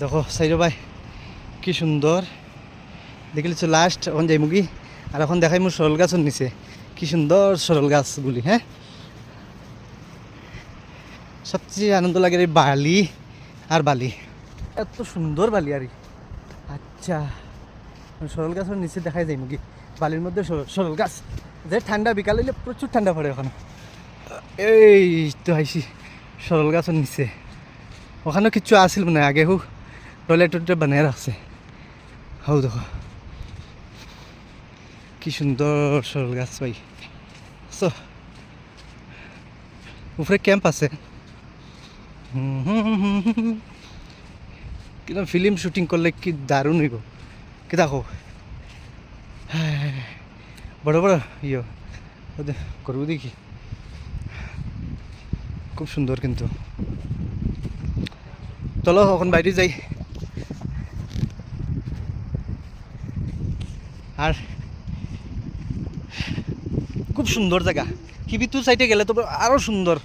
দেখো সাইরো ভাই কি সুন্দর দেখলেছো লাস্ট এখন যাই মুগি আর এখন দেখাই মোর সরল গাছের নিচে কি সুন্দর সরল গাছগুলি। হ্যাঁ, সবচেয়ে আনন্দ লাগে এই বালি আর বালি, এত সুন্দর বালি আর আচ্ছা সরল গাছের নিচে দেখাই যায় মুগি বালির মধ্যে সরল গাছ যে ঠান্ডা বিকাল হইলে প্রচুর ঠান্ডা পড়ে ওখানে। এই তো আইসি সরল গাছের নিচে, ওখানেও কিচ্ছু আসিল মানে আগে হোক টয়লেট টয়লেট বানিয়ে রাখছে। হাউ দেখো কি সুন্দর সরল গাছ ভাই। সো উপরে ক্যাম্প আছে, কিন্তু ফিল্ম শুটিং করলে কি দারুণ হইব। কি দেখো বড় বড় ইয়ে করবো দেখি, খুব সুন্দর। কিন্তু চলো এখন বাইরে যাই। আর খুব সুন্দর জায়গা, কি ভিতর সাইডে গেলে তো আরও সুন্দর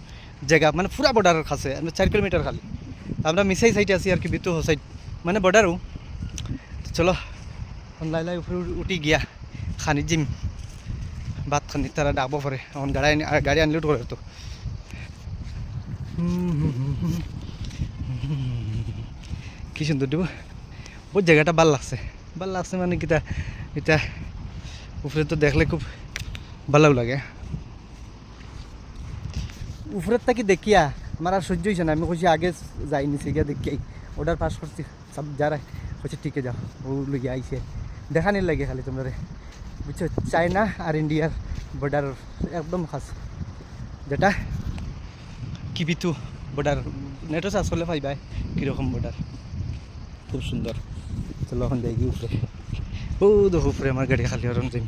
জায়গা, মানে পুরা বর্ডারের কাছে 4 কিলোমিটার খালি। আমরা মিসাই সাইডে আছি আর কি ভিতর সাইড মানে বর্ডারও। চলো লাই লাই উপরে উঠি গিয়া খানি জিম ভাত খানি তারা ডাকবো পরে এখন গাড়ি আনলোড করে তো। কি সুন্দর দেবো, বহুত জায়গাটা ভাল লাগছে মানে কিটা এটা উপরে তো দেখলে খুব ভালো লাগে। উপরের থাকি দেখিয়া আমার আর সহ্য হয়েছে না, আমি কইছি আগে যাইনি সেগিয়া দেখিয়াই অর্ডার পাস করছি সব যারা হচ্ছে টিকে যাও ও লইয়া আইসে দেখানির লাগে খালি তোমরা বুঝছো। চায়না আর ইন্ডিয়ার বর্ডার একদম খাস, যেটা কিবিতু বর্ডার নেটও চাষ করলে পাইবাই কীরকম বর্ডার, খুব সুন্দর। চলো এখন দেখি উপরে, ও দেখো উপরে আমার গাড়ি খালি হরণ যাই।